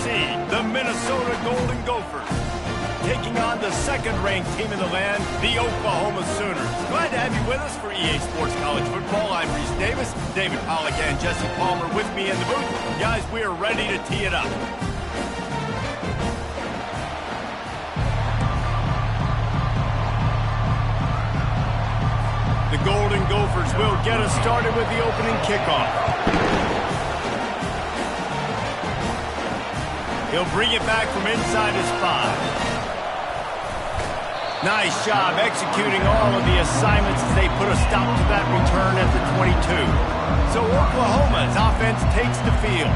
seed, the Minnesota Golden Gophers, taking on the second-ranked team in the land, the Oklahoma Sooners. Glad to have you with us for EA Sports College Football. I'm Reese Davis, David Pollack and Jesse Palmer with me in the booth. Guys, we are ready to tee it up. The Golden Gophers will get us started with the opening kickoff. He'll bring it back from inside his 5. Nice job executing all of the assignments as they put a stop to that return at the 22. So Oklahoma's offense takes the field.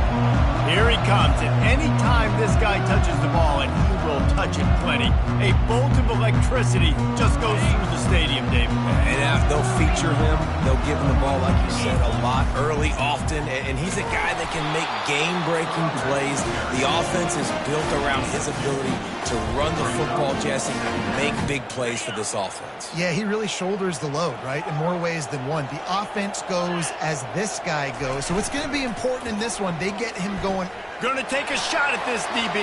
Here he comes, and anytime this guy touches the ball, and he will touch it plenty, a bolt of electricity just goes through the stadium, David. And they'll feature him. They'll give him the ball, like you said, a lot, early, often, and he's a guy that can make game-breaking plays. The offense is built around his ability to run the football, Jesse, and make big plays for this offense. Yeah, he really shoulders the load, right, in more ways than one. The offense goes as this guy goes, so it's going to be important in this one. They get him going. Going to take a shot at this DB.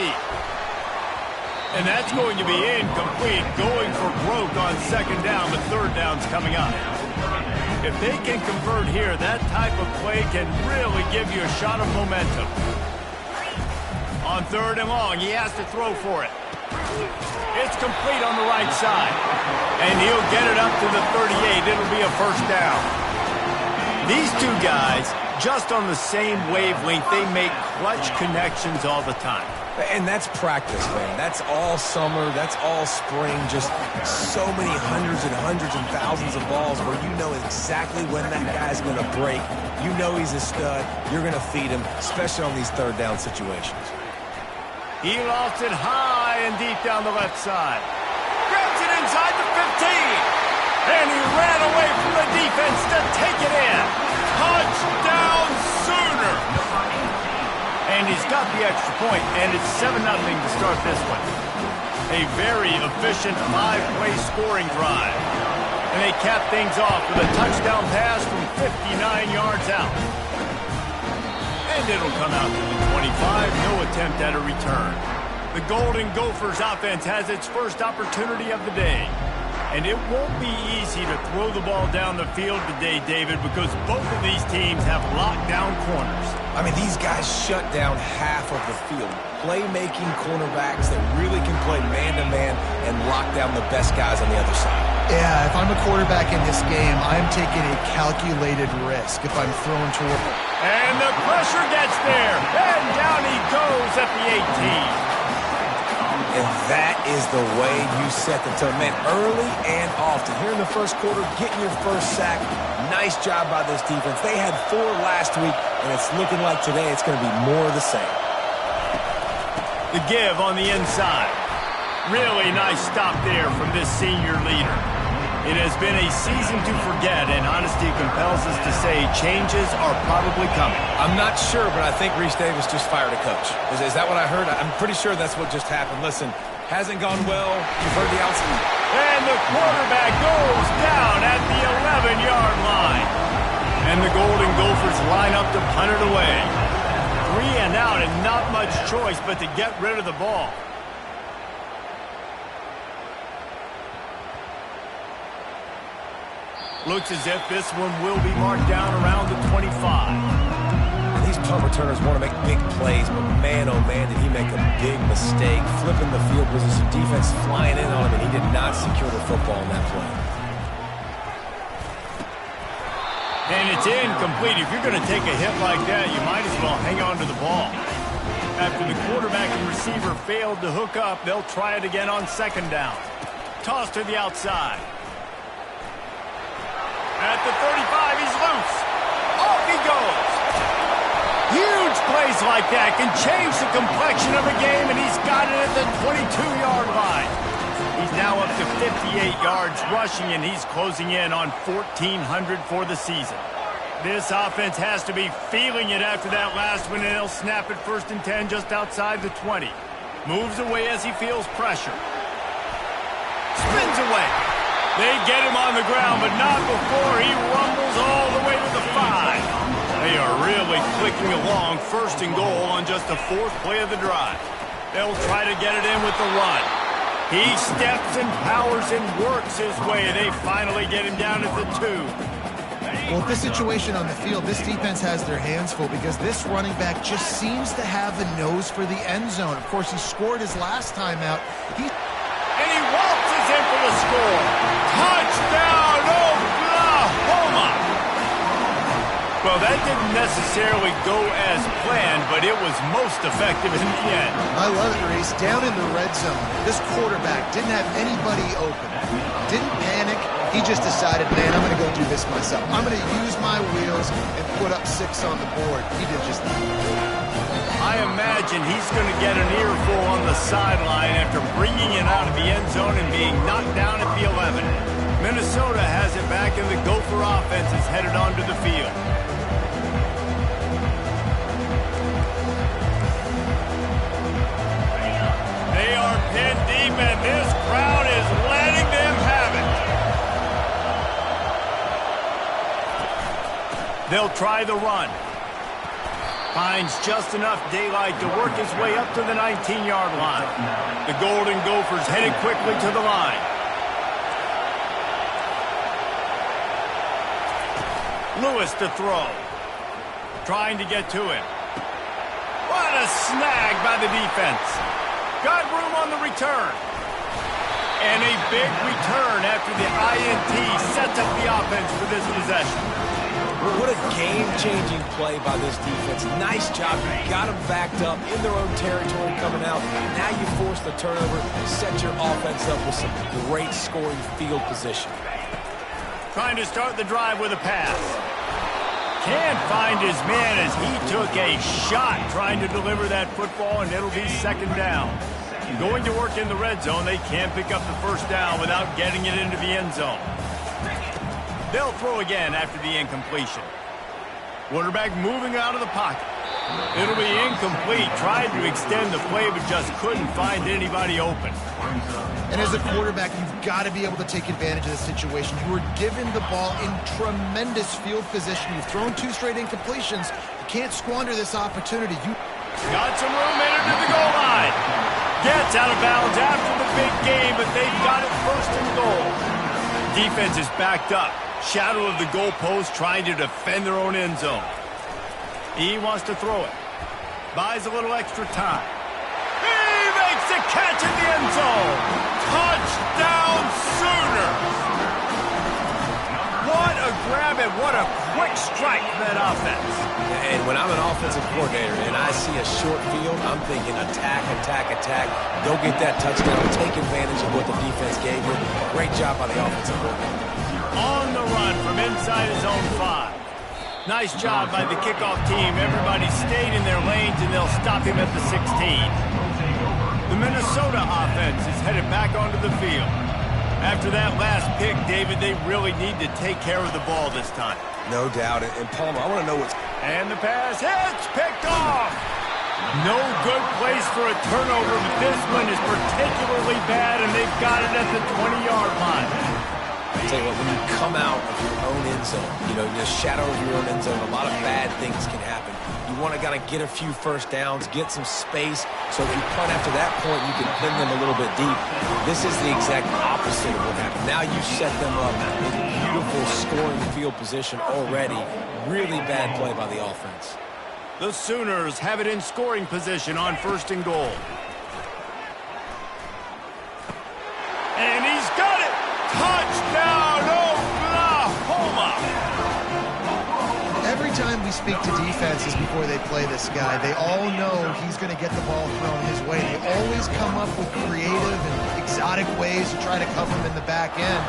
And that's going to be incomplete, going for broke on second down, but third down's coming up. If they can convert here, that type of play can really give you a shot of momentum. On third and long, he has to throw for it. It's complete on the right side. And he'll get it up to the 38. It'll be a first down. These two guys, just on the same wavelength, they make clutch connections all the time. And that's practice, man. That's all summer. That's all spring. Just so many hundreds and thousands of balls where you know exactly when that guy's going to break. You know he's a stud. You're going to feed him, especially on these third down situations. He lost it high and deep down the left side. Grabs it inside the 15. And he ran away from the defense to take it in. Touchdown, Sooner. And he's got the extra point, and it's 7-0 to start this one. A very efficient 5-play scoring drive. And they cap things off with a touchdown pass from 59 yards out. And it'll come out to the 25, no attempt at a return. The Golden Gophers offense has its first opportunity of the day. And it won't be easy to throw the ball down the field today, David, because both of these teams have lockdown corners. I mean, these guys shut down half of the field. Playmaking cornerbacks that really can play man-to-man and lock down the best guys on the other side. Yeah, if I'm a quarterback in this game, I'm taking a calculated risk if I'm throwing toward. And the pressure gets there. And down he goes at the 18. And that is the way you set the tone. Man, early and often. Here in the first quarter, getting your first sack. Nice job by this defense. They had 4 last week, and it's looking like today it's going to be more of the same. The give on the inside. Really nice stop there from this senior leader. It has been a season to forget, and honesty compels us to say changes are probably coming. I'm not sure, but I think Reese Davis just fired a coach. Is that what I heard? I'm pretty sure that's what just happened. Listen, hasn't gone well. You've heard the outside. And the quarterback goes down at the 11-yard line. And the Golden Gophers line up to punt it away. 3 and out, and not much choice but to get rid of the ball. Looks as if this one will be marked down around the 25. These punt returners want to make big plays, but man, oh man, did he make a big mistake. Flipping the field position, defense flying in on him, and he did not secure the football in that play. And it's incomplete. If you're going to take a hit like that, you might as well hang on to the ball. After the quarterback and receiver failed to hook up, they'll try it again on second down. Toss to the outside. At the 35, he's loose. Off he goes. Huge plays like that can change the complexion of a game, and he's got it at the 22-yard line. He's now up to 58 yards rushing, and he's closing in on 1,400 for the season. This offense has to be feeling it after that last one, and they'll snap it 1st and 10 just outside the 20. Moves away as he feels pressure. Spins away. They get him on the ground, but not before he rumbles all the way to the 5. They are really clicking along, 1st and goal on just the 4th play of the drive. They'll try to get it in with the run. He steps and powers and works his way. They finally get him down at the 2. Well, with this situation on the field, this defense has their hands full because this running back just seems to have a nose for the end zone. Of course, he scored his last time out. And he waltzes in for the score. Touchdown, Oklahoma! Well, that didn't necessarily go as planned, but it was most effective in the end. I love it, Reese. Down in the red zone, this quarterback didn't have anybody open. Didn't panic. He just decided, man, I'm going to go do this myself. I'm going to use my wheels and put up 6 on the board. He did just that. I imagine he's going to get an earful on the sideline after bringing it out of the end zone and being knocked down at the 11. Minnesota has it back, and the Gopher offense is headed onto the field. They are pinned deep, and this crowd is letting them have it. They'll try the run. Finds just enough daylight to work his way up to the 19-yard line. The Golden Gophers headed quickly to the line. Lewis to throw. Trying to get to him. What a snag by the defense. Got room on the return. And a big return after the INT sets up the offense for this possession. What a game-changing play by this defense. Nice job. You got them backed up in their own territory coming out. Now you force the turnover and set your offense up with some great scoring field position. Trying to start the drive with a pass. Can't find his man as he took a shot trying to deliver that football, and it'll be 2nd down. Going to work in the red zone, they can't pick up the 1st down without getting it into the end zone. They'll throw again after the incompletion. Quarterback moving out of the pocket. It'll be incomplete. Tried to extend the play, but just couldn't find anybody open. And as a quarterback, you've got to be able to take advantage of the situation. You were given the ball in tremendous field position. You've thrown 2 straight incompletions. You can't squander this opportunity. Got some room in it to the goal line. Gets out of bounds after the big game, but they've got it 1st and goal. Defense is backed up. Shadow of the goalpost, trying to defend their own end zone. He wants to throw it. Buys a little extra time. He makes the catch in the end zone. Touchdown Sooners. What a grab and what a quick strike for that offense. And when I'm an offensive coordinator and I see a short field, I'm thinking attack, attack, attack. Go get that touchdown. Take advantage of what the defense gave you. Great job by the offensive coordinator. On the run from inside his own 5. Nice job by the kickoff team. Everybody stayed in their lanes, and they'll stop him at the 16. The Minnesota offense is headed back onto the field. After that last pick, David, they really need to take care of the ball this time. No doubt. And Palmer, I want to know what's... And the pass hits, picked off. No good place for a turnover, but this one is particularly bad, and they've got it at the 20-yard line. I'll tell you what, when you come out of your own end zone, you know, in the shadow of your own end zone, a lot of bad things can happen. You want to kind of get a few 1st downs, get some space, so if you punt after that point, you can pin them a little bit deep. This is the exact opposite of what happened. Now you set them up in beautiful scoring field position already. Really bad play by the offense. The Sooners have it in scoring position on 1st and goal. And he's got it! Touchdown, Oklahoma! Every time we speak to defenses before they play this guy, they all know he's going to get the ball thrown his way. They always come up with creative and exotic ways to try to cover him in the back end,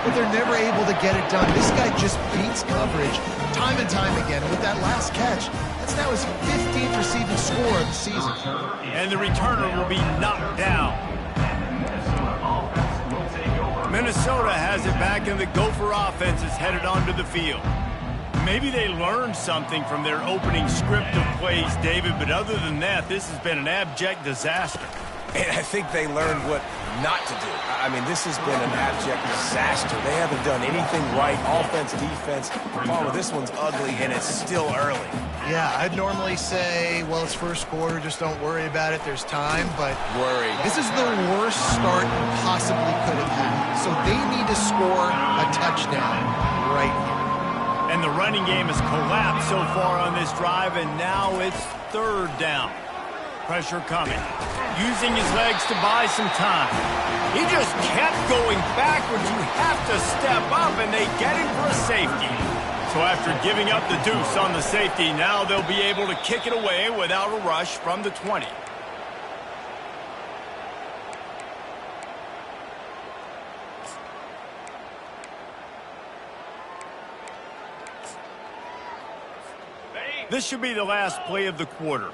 but they're never able to get it done. This guy just beats coverage time and time again. And with that last catch, that's now his 15th receiving score of the season. And the returner will be knocked down. Minnesota has it back, and the Gopher offense is headed onto the field. Maybe they learned something from their opening script of plays, David, but other than that, this has been an abject disaster. And I think they learned what not to do. I mean, this has been an abject disaster. They haven't done anything right, offense, defense. Palmer, this one's ugly, and it's still early. Yeah, I'd normally say, well, it's first quarter, just don't worry about it, there's time, but this is the worst start you possibly could have had. So they need to score a touchdown right here. And the running game has collapsed so far on this drive, and now it's third down. Pressure coming. Using his legs to buy some time. He just kept going backwards. You have to step up, and they get him for a safety. So after giving up the deuce on the safety, now they'll be able to kick it away without a rush from the 20. This should be the last play of the quarter.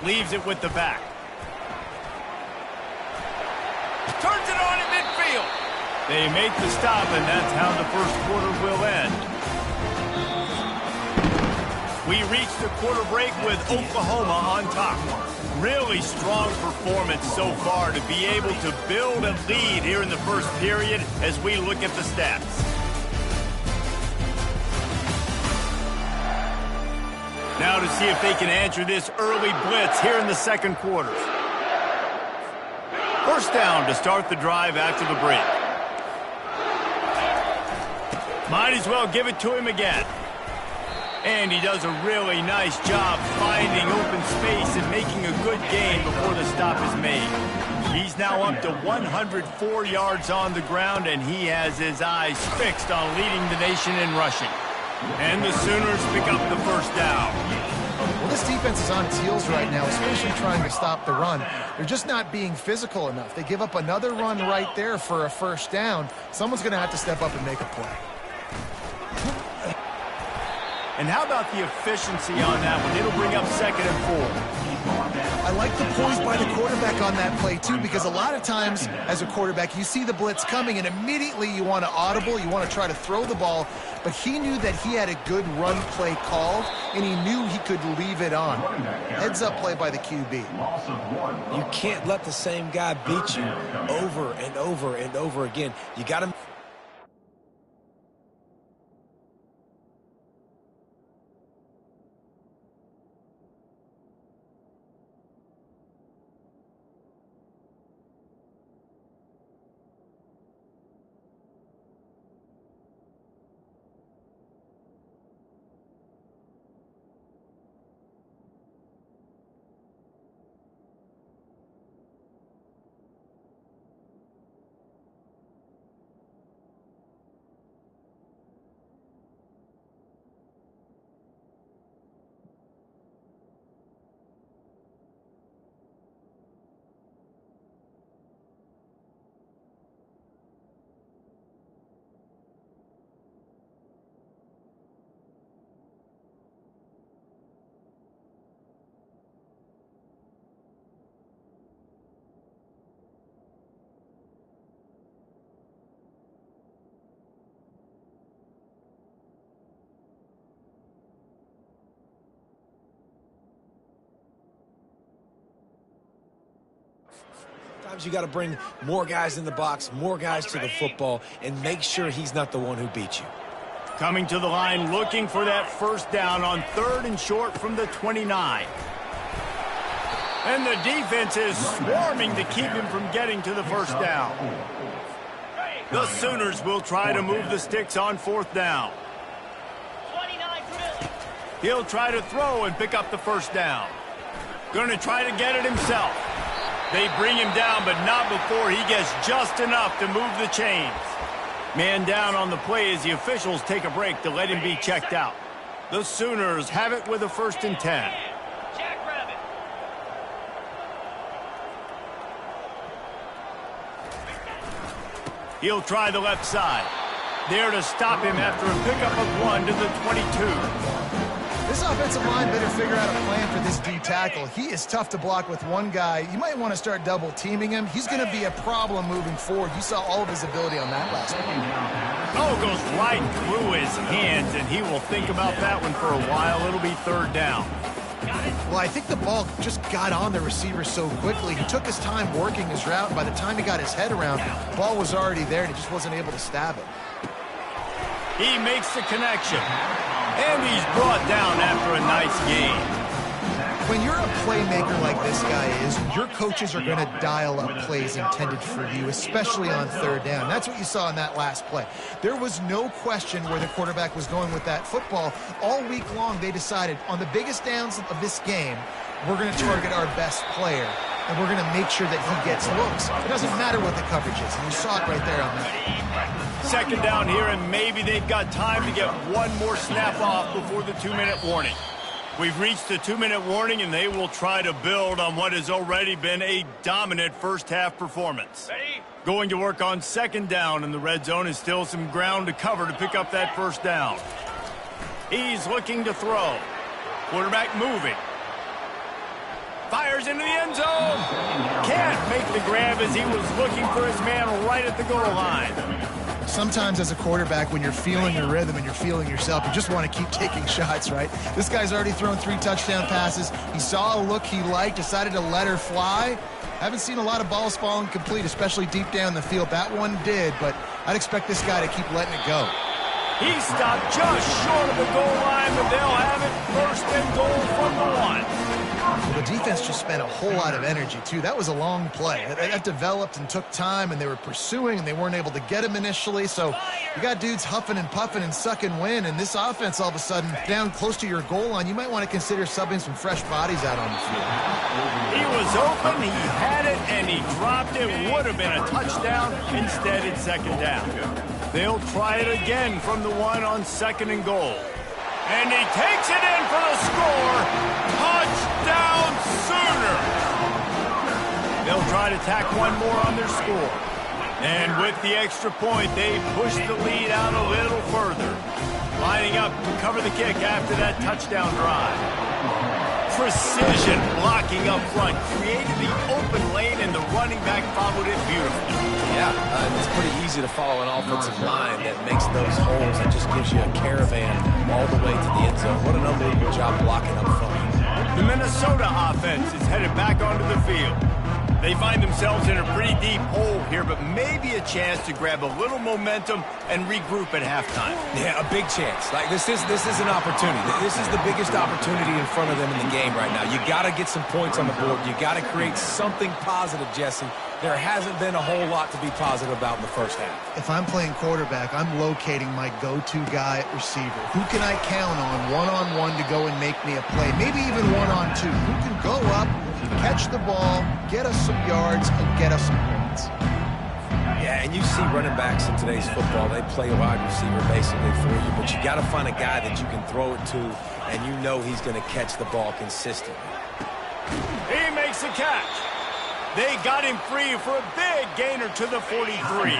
Leaves it with the back. Turns it on in midfield. They make the stop, and that's how the first quarter will end. We reach the quarter break with Oklahoma on top. Really strong performance so far to be able to build a lead here in the first period as we look at the stats. Now to see if they can answer this early blitz here in the second quarter. First down to start the drive after the break. Might as well give it to him again. And he does a really nice job finding open space and making a good gain before the stop is made. He's now up to 104 yards on the ground, and he has his eyes fixed on leading the nation in rushing. And the Sooners pick up the first down. Well, this defense is on its heels right now, especially trying to stop the run. They're just not being physical enough. They give up another run right there for a first down. Someone's going to have to step up and make a play. And how about the efficiency on that one? It'll bring up 2nd and 4. I like the poise by the quarterback on that play, too, because a lot of times as a quarterback, you see the blitz coming, and immediately you want to audible, you want to try to throw the ball, but he knew that he had a good run play called, and he knew he could leave it on. Heads-up play by the QB. You can't let the same guy beat you over and over and over again. You got to... Sometimes you got to bring more guys in the box, more guys to the football, and make sure he's not the one who beat you. Coming to the line, looking for that first down on 3rd and short from the 29. And the defense is swarming to keep him from getting to the first down. The Sooners will try to move the sticks on 4th down. He'll try to throw and pick up the first down. Going to try to get it himself. They bring him down, but not before he gets just enough to move the chains. Man down on the play as the officials take a break to let him be checked out. The Sooners have it with a 1st and 10. He'll try the left side. There to stop him after a pickup of 1 to the 22. This offensive line better figure out a plan for this D tackle. He is tough to block with one guy. You might want to start double teaming him. He's going to be a problem moving forward. You saw all of his ability on that last one. Oh, goes right through his hands, and he will think about that one for a while. It'll be 3rd down. Well, I think the ball just got on the receiver so quickly. He took his time working his route, and by the time he got his head around, the ball was already there, and he just wasn't able to stab it. He makes the connection. And he's brought down after a nice gain. When you're a playmaker like this guy is, your coaches are going to dial up plays intended for you, especially on third down. That's what you saw in that last play. There was no question where the quarterback was going with that football. All week long, they decided on the biggest downs of this game, we're going to target our best player, and we're going to make sure that he gets looks. It doesn't matter what the coverage is, and you saw it right there on that. Second down here, and maybe they've got time to get one more snap off before the 2-minute warning. We've reached the 2-minute warning, and they will try to build on what has already been a dominant first-half performance. Going to work on second down, and the red zone is still some ground to cover to pick up that first down. He's looking to throw. Quarterback moving. Fires into the end zone. Can't make the grab as he was looking for his man right at the goal line. Sometimes as a quarterback, when you're feeling your rhythm and you're feeling yourself, you just want to keep taking shots, right? This guy's already thrown 3 touchdown passes. He saw a look he liked, decided to let her fly. Haven't seen a lot of balls falling complete, especially deep down the field. That one did, but I'd expect this guy to keep letting it go. He stopped just short of the goal line, but they'll have it first and goal from the 1. Well, the defense just spent a whole lot of energy, too. That was a long play. That developed and took time, and they were pursuing, and they weren't able to get him initially. So you got dudes huffing and puffing and sucking wind, and this offense all of a sudden down close to your goal line. You might want to consider subbing some fresh bodies out on the field. He was open, he had it, and he dropped it. Would have been a touchdown. Instead, it's second down. They'll try it again from the 1 on second and goal. And he takes it in for the score. Touchdown Sooner. They'll try to tack one more on their score. And with the extra point, they push the lead out a little further. Lining up to cover the kick after that touchdown drive. Precision blocking up front. Created the open lane, and the running back followed it beautifully. Yeah, it's pretty easy to follow an offensive line that makes those holes and just gives you a caravan all the way to the end zone. What an unbelievable job blocking up front. The Minnesota offense is headed back onto the field. They find themselves in a pretty deep hole here, but maybe a chance to grab a little momentum and regroup at halftime. Yeah, a big chance. Like this is an opportunity. This is the biggest opportunity in front of them in the game right now. You got to get some points on the board. You got to create something positive, Jesse. There hasn't been a whole lot to be positive about in the first half. If I'm playing quarterback, I'm locating my go-to guy at receiver. Who can I count on one-on-one to go and make me a play? Maybe even one-on-two. Who can go up, catch the ball, get us some yards, and get us some points? Yeah, and you see running backs in today's football, they play wide receiver basically for you, but you got to find a guy that you can throw it to, and you know he's going to catch the ball consistently. He makes a catch. They got him free for a big gainer to the 43.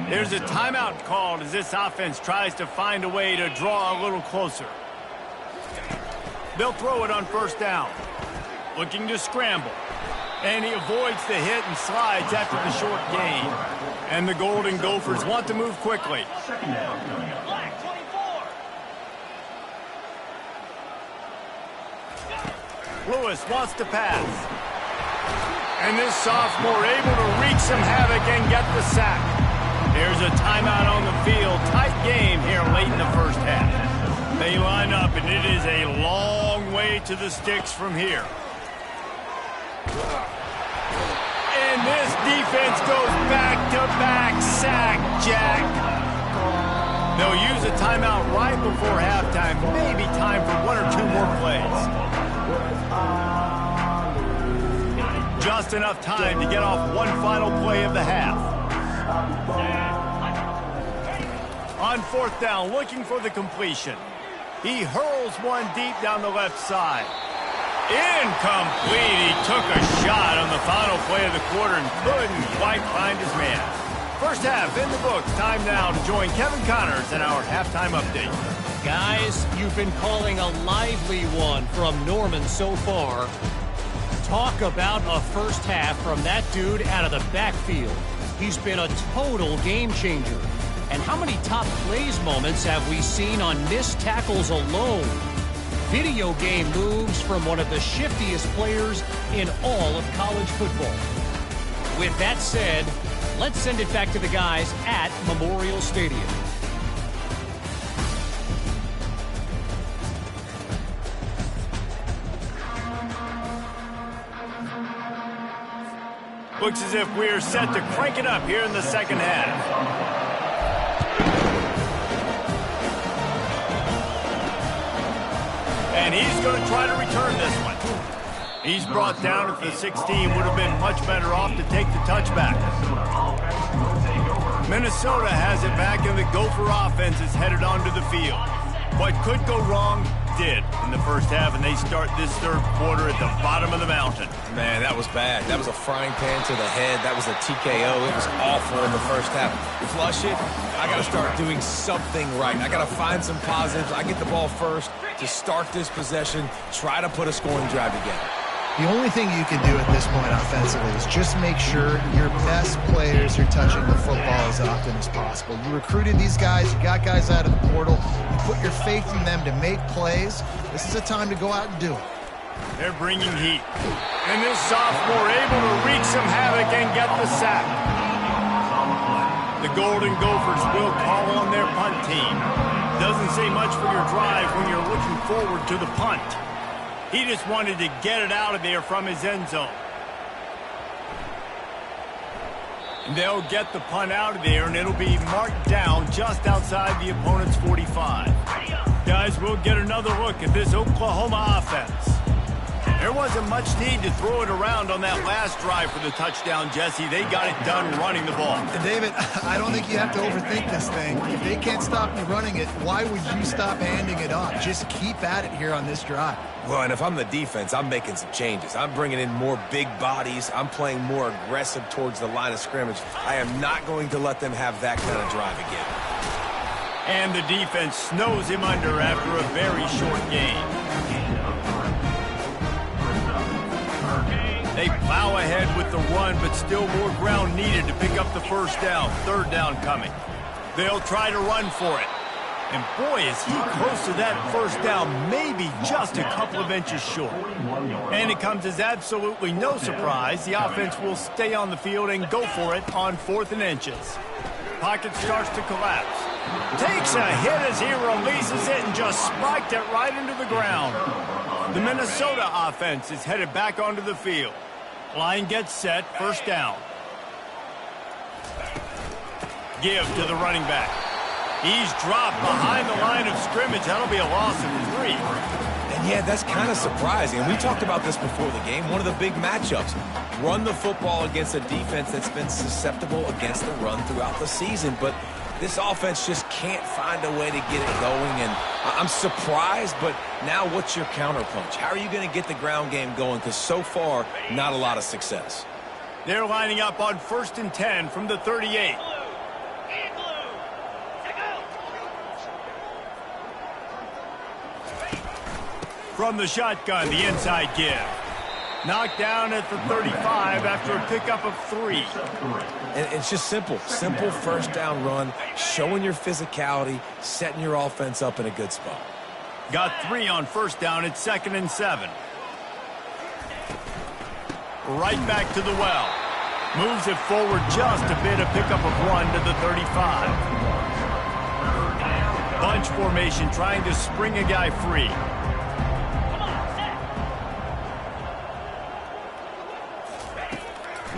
There's a timeout called as this offense tries to find a way to draw a little closer. They'll throw it on first down. Looking to scramble. And he avoids the hit and slides after the short gain. And the Golden Gophers want to move quickly. Lewis wants to pass. And this sophomore able to wreak some havoc and get the sack. There's a timeout on the field. Tight game here late in the first half. They line up, and it is a long way to the sticks from here. And this defense goes back-to-back sack, Jack. They'll use a timeout right before halftime. Maybe time for 1 or 2 more plays. Just enough time to get off one final play of the half. On fourth down, looking for the completion. He hurls one deep down the left side. Incomplete. He took a shot on the final play of the quarter and couldn't quite find his man. First half in the books. Time now to join Kevin Connors in our halftime update. Guys, you've been calling a lively one from Norman so far. Talk about a first half from that dude out of the backfield. He's been a total game changer. And how many top plays moments have we seen on missed tackles alone? video game moves from one of the shiftiest players in all of college football. With that said, let's send it back to the guys at Memorial Stadium. Looks as if we're set to crank it up here in the second half. And he's going to try to return this one. He's brought down at the 16. Would have been much better off to take the touchback. Minnesota has it back, and the Gopher offense is headed onto the field. What could go wrong did in the first half, and they start this third quarter at the bottom of the mountain. Man, that was bad. That was a frying pan to the head. That was a TKO. It was awful in the first half. Flush it. I got to start doing something right. I got to find some positives. I get the ball first to start this possession, try to put a scoring drive together. The only thing you can do at this point offensively is just make sure your best players are touching the football as often as possible. You recruited these guys, you got guys out of the portal, you put your faith in them to make plays. This is a time to go out and do it. They're bringing heat. And this sophomore able to wreak some havoc and get the sack. The Golden Gophers will call on their punt team. Doesn't say much for your drive when you're looking forward to the punt. He just wanted to get it out of there from his end zone. And they'll get the punt out of there, and it'll be marked down just outside the opponent's 45. Guys, we'll get another look at this Oklahoma offense. There wasn't much need to throw it around on that last drive for the touchdown, Jesse. They got it done running the ball. And David, I don't think you have to overthink this thing. If they can't stop you running it, why would you stop handing it off? Just keep at it here on this drive. Well, and if I'm the defense, I'm making some changes. I'm bringing in more big bodies. I'm playing more aggressive towards the line of scrimmage. I am not going to let them have that kind of drive again. And the defense snows him under after a very short game. They plow ahead with the run, but still more ground needed to pick up the first down. Third down coming. They'll try to run for it. And boy, is he close to that first down, maybe just a couple of inches short. And it comes as absolutely no surprise. The offense will stay on the field and go for it on 4th and inches. Pocket starts to collapse. Takes a hit as he releases it and just spiked it right into the ground. The Minnesota offense is headed back onto the field. Line gets set, first down. Give to the running back. He's dropped behind the line of scrimmage. That'll be a loss of 3. And yeah, that's kind of surprising. And we talked about this before the game. One of the big matchups. Run the football against a defense that's been susceptible against the run throughout the season. But this offense just can't find a way to get it going. And I'm surprised, but now what's your counterpunch? How are you going to get the ground game going? Because so far, not a lot of success. They're lining up on 1st and 10 from the 38. From the shotgun, the inside give. Knocked down at the 35 after a pickup of 3. And it's just simple. Simple first down run, showing your physicality, setting your offense up in a good spot. Got 3 on first down at 2nd and 7. Right back to the well. Moves it forward just a bit, a pickup of 1 to the 35. Bunch formation trying to spring a guy free.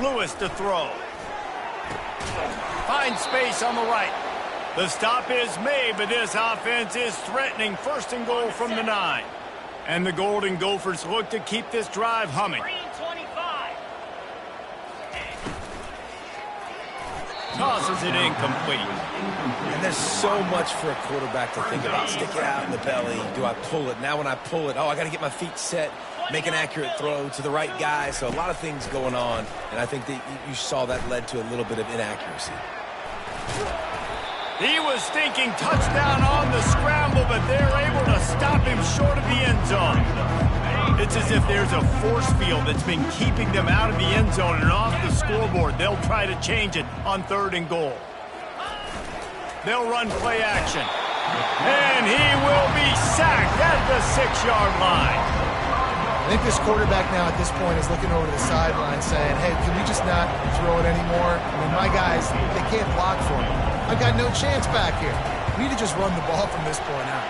Lewis to throw. Finds space on the right. The stop is made, but this offense is threatening 1st and goal from the 9. And the Golden Gophers look to keep this drive humming. Tosses it incomplete. And there's so much for a quarterback to think about. Stick it out in the belly. Do I pull it? Now when I pull it, I got to get my feet set. Make an accurate throw to the right guy. So a lot of things going on, and I think that you saw that led to a little bit of inaccuracy. He was thinking touchdown on the scramble, but they're able to stop him short of the end zone. It's as if there's a force field that's been keeping them out of the end zone and off the scoreboard. They'll try to change it on 3rd and goal. They'll run play action. And he will be sacked at the 6-yard line. I think this quarterback now at this point is looking over to the sideline saying, hey, can we just not throw it anymore? I mean, my guys, they can't block for me. I've got no chance back here. We need to just run the ball from this point out.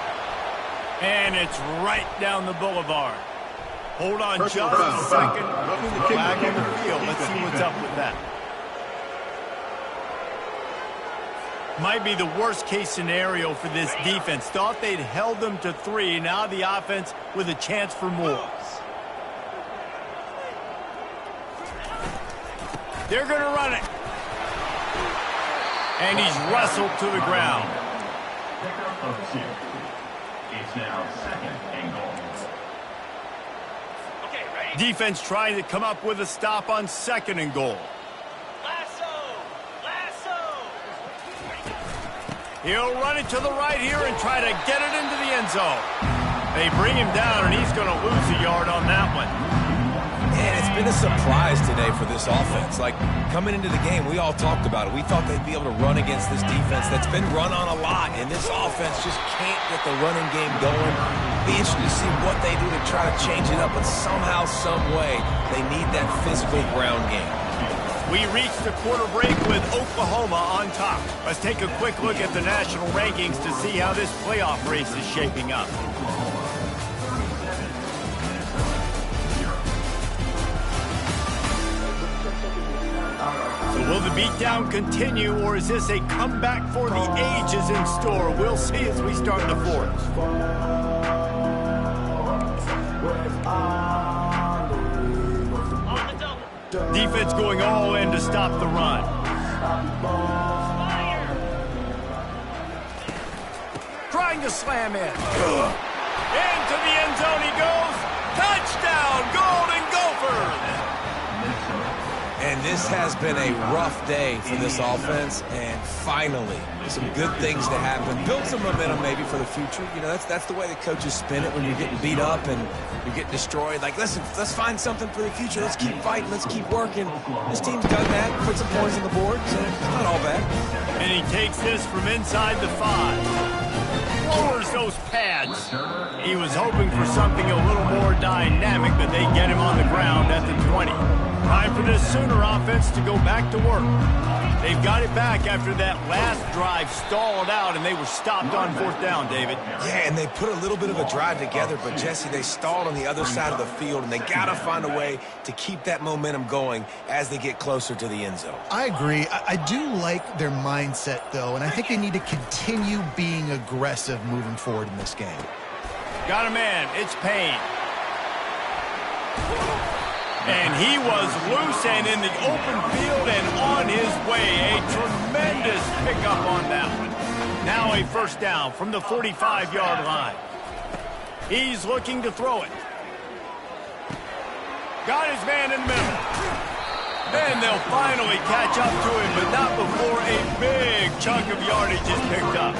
And it's right down the boulevard. Hold on just a second. Flag on the field. Let's see what's up with that. Might be the worst case scenario for this defense. Thought they'd held them to 3. Now the offense with a chance for more. They're going to run it. And he's wrestled to the ground. It's now 2nd and goal. Defense trying to come up with a stop on 2nd and goal. He'll run it to the right here and try to get it into the end zone. They bring him down, and he's going to lose a yard on that one. And it's been a surprise today for this offense. Like, coming into the game, we all talked about it. We thought they'd be able to run against this defense that's been run on a lot, and this offense just can't get the running game going. Be interested to see what they do to try to change it up, but somehow, some way, they need that physical ground game. We reach the quarter break with Oklahoma on top. Let's take a quick look at the national rankings to see how this playoff race is shaping up. So will the beatdown continue, or is this a comeback for the ages in store? We'll see as we start the 4th. Defense going all in to stop the run. Trying to slam in. Into the end zone he goes. Touchdown, Golden Gophers! And this has been a rough day for this offense, and finally, some good things to happen. Build some momentum maybe for the future. You know, that's the way the coaches spin it when you're getting beat up and you're getting destroyed. Like, listen, let's find something for the future. Let's keep fighting. Let's keep working. This team's done that. Put some points on the board, so it's not all bad. And he takes this from inside the 5. Lowers those pads. He was hoping for something a little more dynamic, but they get him on the ground at the 20. Time for this Sooner offense to go back to work. They've got it back after that last drive stalled out, and they were stopped on 4th down, David. Yeah, and they put a little bit of a drive together, but, Jesse, they stalled on the other side of the field, and they got to find a way to keep that momentum going as they get closer to the end zone. I agree. I do like their mindset, though, and I think they need to continue being aggressive moving forward in this game. Got a man. It's Payne. And he was loose and in the open field and on his way. A tremendous pickup on that one. Now a 1st down from the 45-yard line. He's looking to throw it. Got his man in the middle. And they'll finally catch up to him, but not before a big chunk of yardage is picked up.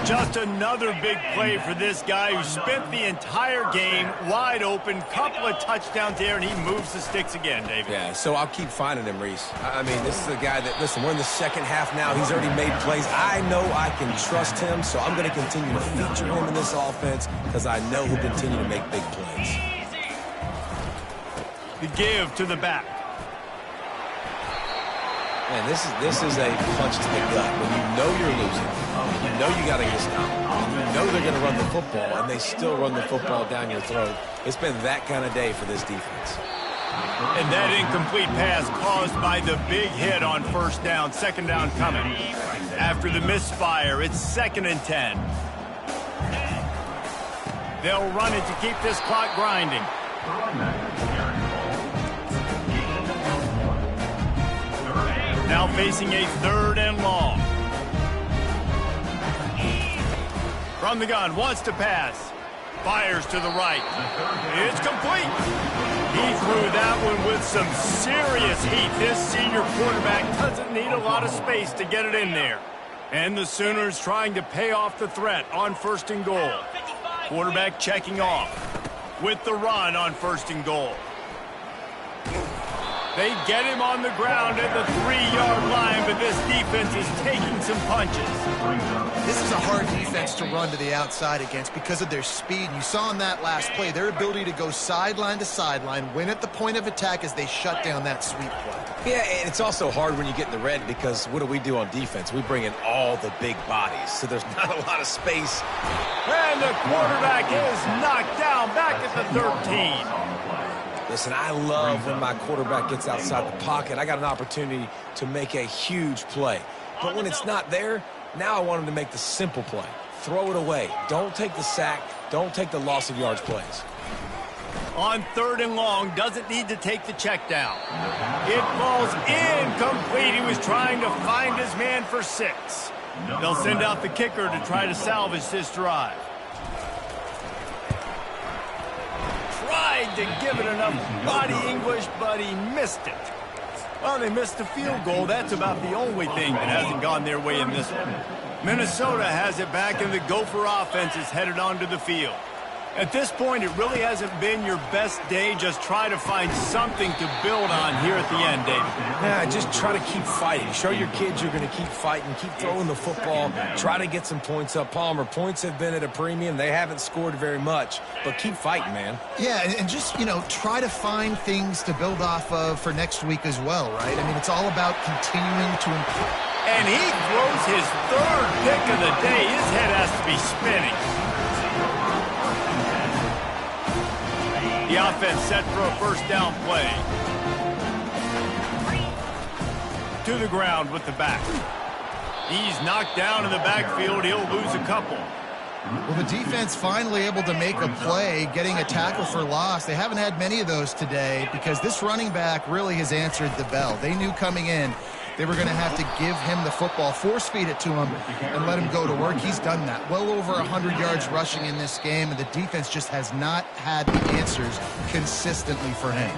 Just another big play for this guy who spent the entire game wide open, couple of touchdowns there, and he moves the sticks again, David. Yeah, so I'll keep finding him, Reese. I mean, this is a guy that, listen, we're in the 2nd half now. He's already made plays. I know I can trust him, so I'm going to continue to feature him in this offense because I know he'll continue to make big plays. The give to the back. Man, this is a punch to the gut. When you know you're losing, you know you got to get stopped, and you know they're going to run the football, and they still run the football down your throat. It's been that kind of day for this defense. And that incomplete pass caused by the big hit on 1st down, 2nd down coming. After the misfire, it's 2nd and 10. They'll run it to keep this clock grinding. Now facing a 3rd and long. From the gun, wants to pass. Fires to the right. It's complete. He threw that one with some serious heat. This senior quarterback doesn't need a lot of space to get it in there. And the Sooners trying to pay off the threat on 1st and goal. Quarterback checking off with the run on 1st and goal. They get him on the ground at the 3-yard line, but this defense is taking some punches. This is a hard defense to run to the outside against because of their speed. You saw in that last play their ability to go sideline to sideline, win at the point of attack as they shut down that sweep play. Yeah, and it's also hard when you get in the red because what do on defense? We bring in all the big bodies, so there's not a lot of space. And the quarterback is knocked down back at the 13. Listen, I love when my quarterback gets outside the pocket. I got an opportunity to make a huge play. But when it's not there, now I want him to make the simple play. Throw it away. Don't take the sack. Don't take the loss of yards plays. On 3rd and long, doesn't need to take the check down. It falls incomplete. He was trying to find his man for 6. They'll send out the kicker to try to salvage this drive. Tried to give it enough body English, but he missed it. Well, they missed the field goal. That's about the only thing that hasn't gone their way in this one. Minnesota has it back, and the Gopher offense is headed onto the field. At this point, it really hasn't been your best day. Just try to find something to build on here at the end, David. Yeah, just try to keep fighting. Show your kids you're going to keep fighting. Keep throwing the football. Try to get some points up. Palmer, points have been at a premium. They haven't scored very much, but keep fighting, man. Yeah, and just, try to find things to build off of for next week as well, right? I mean, it's all about continuing to improve. And he throws his 3rd pick of the day. His head has to be spinning. The offense set for a 1st down play. To the ground with the back. He's knocked down in the backfield. He'll lose a couple. Well, the defense finally able to make a play, getting a tackle for loss. They haven't had many of those today because this running back really has answered the bell. They knew coming in they were going to have to give him the football, force feed it to him, and let him go to work. He's done that. Well over 100 yards rushing in this game, and the defense just has not had the answers consistently for him.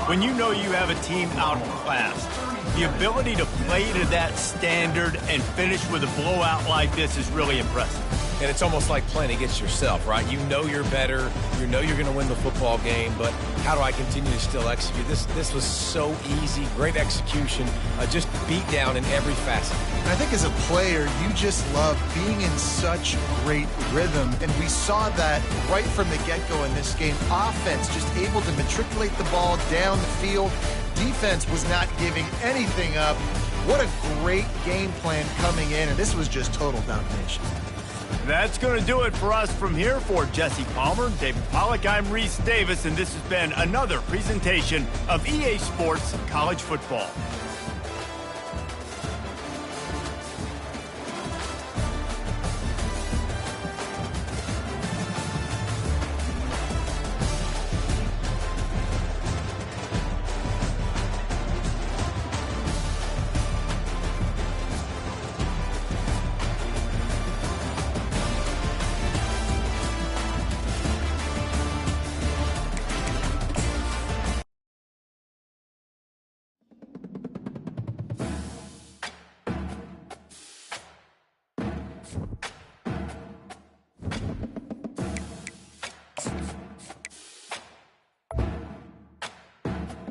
When you know you have a team outclassed, the ability to play to that standard and finish with a blowout like this is really impressive. And it's almost like playing against yourself, right? You know you're better. You know you're going to win the football game, but how do I continue to still execute? This was so easy. Great execution. Just beat down in every facet. And I think as a player, you just love being in such great rhythm. And we saw that right from the get-go in this game. Offense just able to matriculate the ball down the field. Defense was not giving anything up. What a great game plan coming in. And this was just total domination. That's going to do it for us from here. For Jesse Palmer, David Pollack, I'm Reese Davis, and this has been another presentation of EA Sports College Football.